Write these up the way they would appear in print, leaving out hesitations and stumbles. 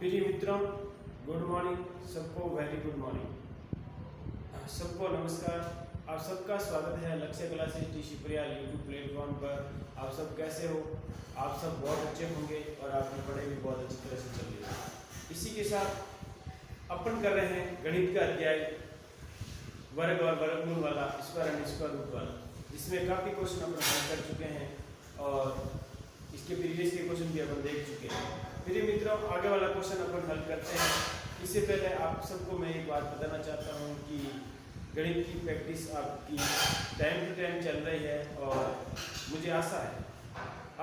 प्रिय मित्रों, good morning. सबको वेरी गुड मॉर्निंग। सबको नमस्कार। आप सबका स्वागत है लक्ष्य क्लासेस टी शिवपुरिया यूट्यूब प्लेटफॉर्म पर। आप सब कैसे हो? आप सब बहुत अच्छे होंगे और आपकी पढ़ाई भी बहुत अच्छी तरह से चल रही है। इसी के साथ अपन कर रहे हैं गणित का अध्याय वर्ग और वर्गमूल वाला, स्क्वायर एंड स्क्वायर रूट वाला, जिसमें काफ़ी क्वेश्चन अपन हल कर चुके हैं और इसके प्रीवियस के क्वेश्चन भी अपन देख चुके हैं। प्रिय मित्रों, आगे वाला क्वेश्चन अपन हल करते हैं। इससे पहले आप सबको मैं एक बात बताना चाहता हूँ कि गणित की प्रैक्टिस आपकी टाइम टू टाइम चल रही है और मुझे आशा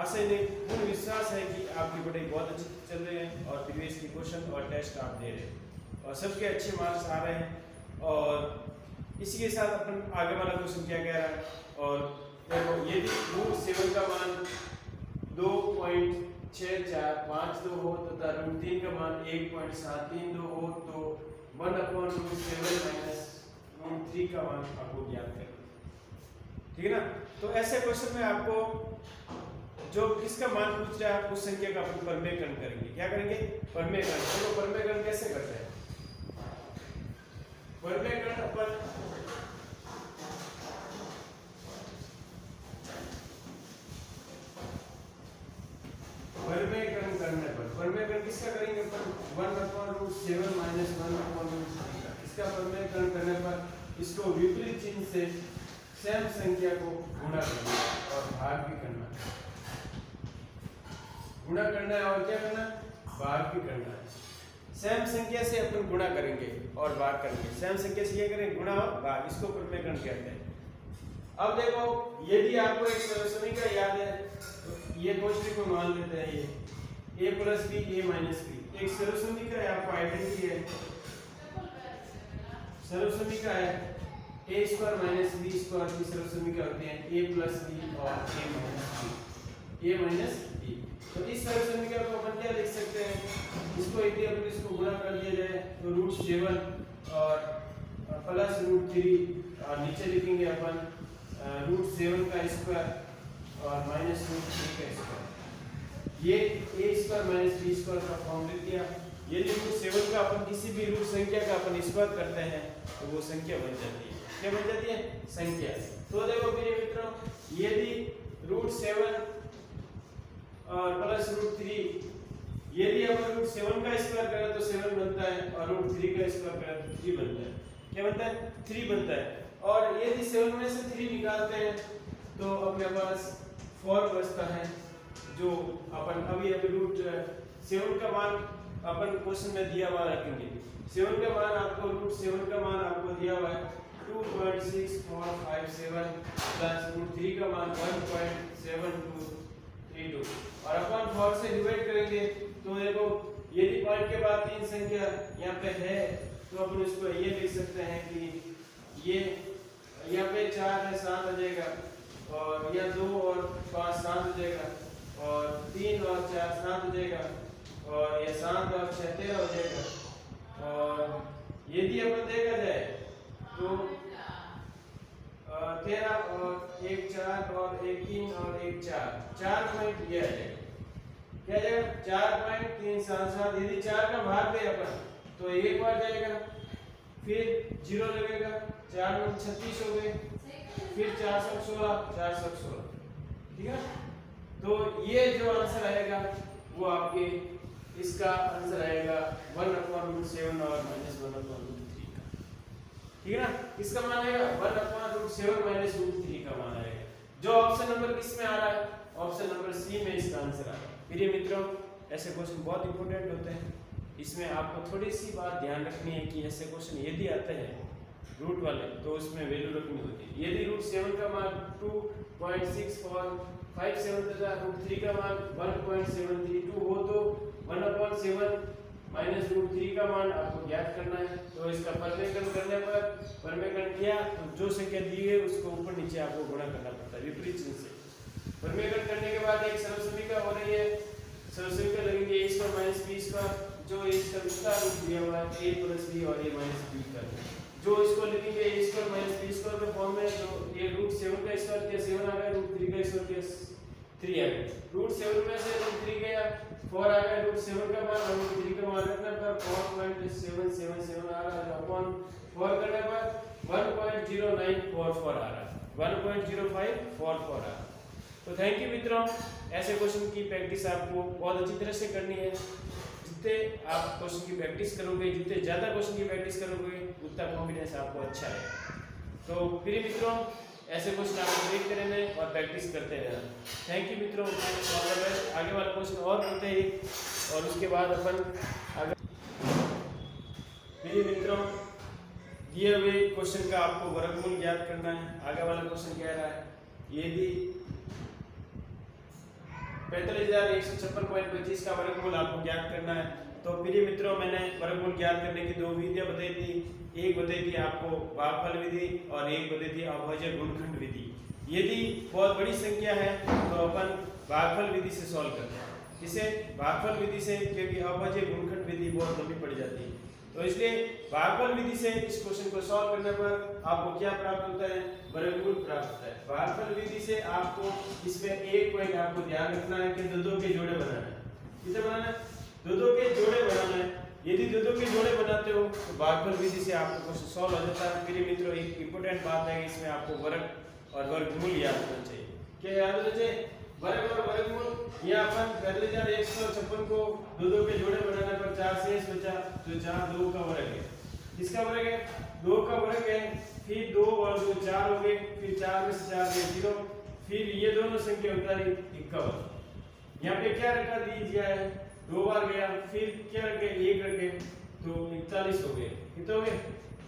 नहीं पूर्ण विश्वास है कि आपकी पढ़ाई बहुत अच्छी चल रही है और प्रीवियस के क्वेश्चन और टेस्ट आप दे रहे हैं और सबके अच्छे मार्क्स आ रहे हैं। और इसी के साथ अपन आगे वाला क्वेश्चन क्या कह रहा है, और देखो यदि रूट 7 का मान 2.6452 हो तथा रूट 3 का मान 1.732 हो तो 1/√7 माइनस रूट 3 का मान आपको ज्ञात करना। ठीक है ना? तो ऐसे क्वेश्चन में आपको जो किसका मान पूछ रहा है उस संख्या का अपन परमेयकरण करेंगे। क्या करेंगे? परमेयकरण। तो परमेयकरण कैसे करते हैं? परमेयकरण अपन परमेयकरण किसका करेंगे? 1/√7 माइनस 1/√3 का। इसका परमेयकरण करने पर इसको विपरीत चिन्ह से सेम संख्या को गुणा करना और भाग भी करना है। गुणा करना है और क्या करना? भाग भी करना है। सेम संख्या से अपन गुणा करेंगे और भाग करेंगे। सेम संख्या से क्या करेंगे? गुणा और भाग। इसको परमेयकरण कहते हैं। अब देखो, यदि आपको एक समीकरण याद है तो ये गोष्ठी को मान लेते हैं, ये a plus B a minus B एक सर्वसमीकरण है। आपको आइडेंटिटी है, सर्वसमीकरण है a square minus b square की सर्वसमीकरण होते हैं a प्लस बी और a माइनस b। तो इस सर्वसमीकरण को अपन क्या लिख सकते हैं? इसको यदि अपन इसको गुणा कर दिया जाए तो √7 और प्लस √3 और नीचे लिखेंगे अपन √7 का स्क्वायर और माइनस √3 का स्क्वायर। ये a square minus b square का फॉर्म लिख दिया। यदि √7 का अपन किसी भी रूट संख्या का अपन स्क्वायर करते हैं तो वो संख्या बन जाती है। क्या बन जाती है? संख्या। तो देखो प्रिय मित्रों, यदि √7 और प्लस √3, यदि अपन √7 का स्क्वायर करें तो 7 बनता है और √3 का स्क्वायर करें तो 3 बनता है। क्या बनता है? 3 बनता है। और यदि 7 में से 3 निकालते हैं तो अपने पास 4 बचता है, जो अपन अभी √7 का मान अपन क्वेश्चन में दिया हुआ रखेंगे। 7 का मान आपको √7 का मान आपको दिया हुआ है 2.6457 प्लस √3 का मान 1.7232 और अपन 4 से डिवाइड करेंगे तो देखो, यदि पॉइंट के बाद 3 संख्या यहाँ पे है तो अपन इसको ये लिख सकते हैं कि ये यहाँ पे 4 है 7 हो जाएगा, और यहाँ 2 और 5 7 हो जाएगा, और 3 और 4 7 हो जाएगा, और ये 7 और 6 13 हो जाएगा। और यदि अपन देखा जाए तो 13 और 1 4 और 1 3 और 1 4 पॉइंट दिया जाएगा। क्या जाएगा? 4.377। यदि 4 का भाग दे अपन तो 1 बार जाएगा, फिर 0 लगेगा, 4 में 36 हो गए, फिर 416 416। ठीक है? तो ये जो आंसर आएगा वो आपके इसका आंसर आएगा 1/√7 और माइनस 1/√3 का। ठीक है ना? इसका मान आएगा 1/√7 माइनस √3 का मान आएगा। जो ऑप्शन नंबर किस में आ रहा है? ऑप्शन नंबर सी में इसका आंसर आ रहा है। प्रिय मित्रों, ऐसे क्वेश्चन बहुत इंपॉर्टेंट होते हैं। इसमें आपको थोड़ी सी बात ध्यान रखनी है कि ऐसे क्वेश्चन यदि आते हैं रूट वाले तो उसमें वैल्यू रखनी होती है। यदि √7 का मान 2.6457 तथा √3 का मान 1.732 हो तो 1/7 माइनस √3 का मान आपको ज्ञात करना है। तो इसका परमेयकरण करने पर परमेयकरण किया तो जो संख्या दी है उसको ऊपर नीचे आपको गुणा करना पड़ता है विपरीत चिन्ह से। परमेयकरण करने के बाद एक सर्वसमीकरण हो रही है, सर्वसमीकरण लगेंगे a square minus b square, जो इसका विस्तार रूप दिया हुआ है a प्लस b और a माइनस b का, जो इसको लिखेंगे a square minus b square के फॉर्म में। जो ये √7 का स्क्वायर किया 7 आ गया, √3 का स्क्वायर किया 3 आ गया। रूट 7 में से रूट 3 गया 4 आ गया, रूट 7 का मान रूट 3 का मान रखने पर 4.777 आ रहा है, अपॉन 4 करने पर 1.0944 आ रहा है, 1.0544 आ रहा है। तो थैंक यू मित्रों, ऐसे क्वेश्चन की प्रैक्टिस आपको बहुत अच्छी तरह से करनी है। जितने आप क्वेश्चन की प्रैक्टिस करोगे, जितने ज़्यादा क्वेश्चन की प्रैक्टिस करोगे, उतना कॉन्फिडेंस आपको अच्छा है। तो प्रिय मित्रों, ऐसे क्वेश्चन आपको देखते रहना और प्रैक्टिस करते रहना। थैंक यू मित्रों, आगे वाला क्वेश्चन और करते हैं और उसके बाद अपन आगे। प्रिय मित्रों, दिए हुए क्वेश्चन का आपको वर्गमूल ज्ञात करना है। आगे वाला क्वेश्चन कह रहा है यदि 45,156.25 का वर्गमूल आपको ज्ञात करना है। तो प्रिय मित्रों, मैंने वर्गमूल ज्ञात करने की दो विधियां बताई थी। एक बताई थी आपको भागफल विधि और एक बताई थी अभाज्य गुणनखंड विधि। यदि बहुत बड़ी संख्या है तो अपन भागफल विधि से सॉल्व करते हैं। किसे? भागफल विधि से, क्योंकि अभाज्य गुणनखंड विधि बहुत लंबी पड़ जाती है। तो इसलिए भागफल विधि से इस क्वेश्चन को सॉल्व करने पर आपको क्या प्राप्त होता है? वर्गमूल प्राप्त होता है। भागफल विधि से आपको इसमें एक पॉइंट आपको ध्यान रखना है कि दो के जोड़े बनाना है। किसे बनाना है? दो के जोड़े बनाना है। यदि दो के जोड़े बनाते हो तो भागफल विधि से आपको क्वेश्चन सॉल्व हो जाता है। मेरे मित्रों, एक इंपॉर्टेंट बात है, इसमें आपको वर्ग और वर्गमूल याद होना चाहिए। क्या याद होना चाहिए? वर्ग और वर्गमूल। यह अपन 45,156 को दो के जोड़े बनाने पर 4 शेष बचा, तो 4 2 का वर्ग है। किसका वर्ग है? 2 का वर्ग है। फिर 2 और 2 4 हो गए, फिर 4 में से 4 गए 0, फिर ये दोनों संख्या उतारी 51। यहाँ पे क्या रखा दीजिए है? 2 बार गया, फिर क्या रखे? 1 रखे, तो 41 हो गए। कितने हो गए?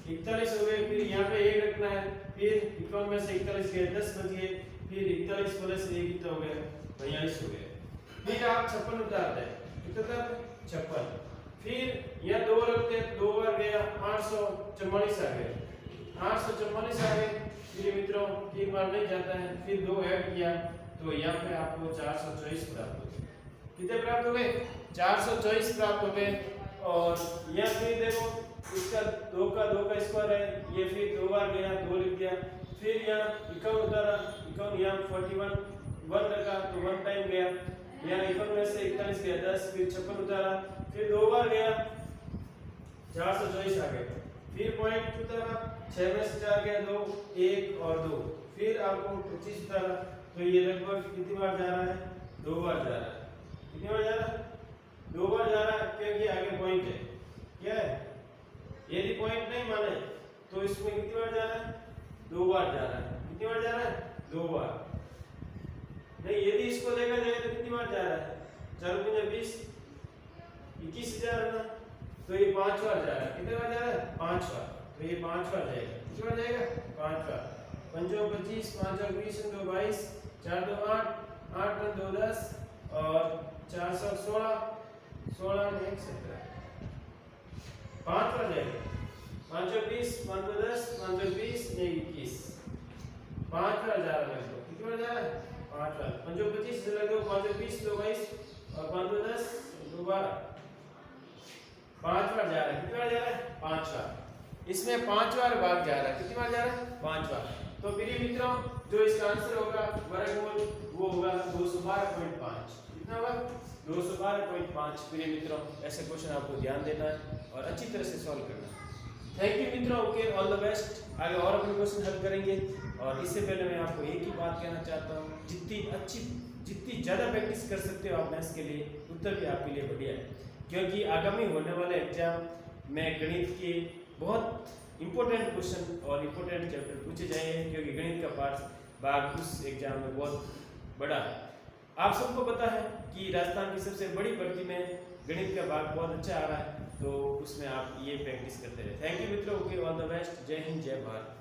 41 हो गए। फिर यहाँ पे 1 रखना है, फिर 51 में से 41 गए, 10 बच गए, फिर 41 प्लस 1 कितना हो गया? 42 हो गया। फिर आप 56 उतारते हैं, कितना था? 56। फिर यह 2 रखते हैं, 2 बार गया, 844 आ गए, 844 आ गए। फिर मित्रों 3 बार नहीं जाता है, फिर 2 ऐड किया तो यहाँ पे आपको 424 प्राप्त हो गए। कितने प्राप्त हो गए? 424 प्राप्त हो गए। और यहाँ फिर देखो, इसका 2 का स्क्वायर है, ये फिर 2 बार गया, 2 लिख दिया, फिर यहाँ 51 उतारा, 51 यहाँ 41 1 रखा तो 1 टाइम गया, यहाँ 51 में से 41 गया 10, फिर 56 उतारा, फिर 2 बार गया, 424 आ गए। फिर पॉइंट उतारा, 6 में से 4 गया 2, 1 और 2, फिर आपको 25 उतारा, तो ये लगभग कितनी बार जा रहा है? 2 बार जा रहा है। कितनी बार जा रहा है? 2 बार जा रहा है, क्योंकि आगे पॉइंट है। क्या है? यदि पॉइंट नहीं माने तो इसमें कितनी बार जा रहा है? 2 बार जा रहा है। कितनी बार जा रहा है? 2 बार। नहीं, यदि इसको देखा जाए तो कितनी बार जा रहा है? 4 × 20 21,000 है ना, तो ये 5 बार जा रहा है। कितने बार जा रहा है? 5 बार। तो ये 5 बार जाएगा। कितनी बार जाएगा? 5 बार। 5 × 25, 5 × 20, 2 22, 4 2 8, 8 2 10 और 4 16, 16 1 17, 5 बार जाएगा। 5 × 20, 5 2 10, 5 2 20, 21, 5 बार जा रहा है। कितनी बार जा रहा है? 5 बार। 5 × 25 से लगो, 5 × 20, 2 22 और 5 2 10, 2 12, 5 बार जा रहा है। कितनी बार जा रहा है? 5 बार। इसमें 5 बार भाग जा रहा है। कितनी बार जा रहा है? 5 बार। तो प्रिय मित्रों, जो इसका आंसर होगा वर्गमूल वो होगा 212.5। कितना होगा? 212.5। प्रिय मित्रों, ऐसे क्वेश्चन आपको ध्यान देना है और अच्छी तरह से सॉल्व करना है। थैंक यू मित्रों, ओके, ऑल द बेस्ट। आगे और अपने क्वेश्चन हल करेंगे। और इससे पहले मैं आपको एक ही बात कहना चाहता हूँ, जितनी ज़्यादा प्रैक्टिस कर सकते हो आप मैथ्स के लिए, उतना भी आपके लिए बढ़िया है। क्योंकि आगामी होने वाले एग्जाम में गणित के बहुत इंपॉर्टेंट क्वेश्चन और इंपॉर्टेंट चैप्टर पूछे जाएंगे, क्योंकि गणित का भाग उस एग्जाम में बहुत बड़ा है। आप सबको पता है कि राजस्थान की सबसे बड़ी भर्ती में गणित का भाग बहुत अच्छा आ रहा है, तो उसमें आप ये प्रैक्टिस करते रहे। थैंक यू मित्रों, ओके, ऑल द बेस्ट। जय हिंद, जय भारत।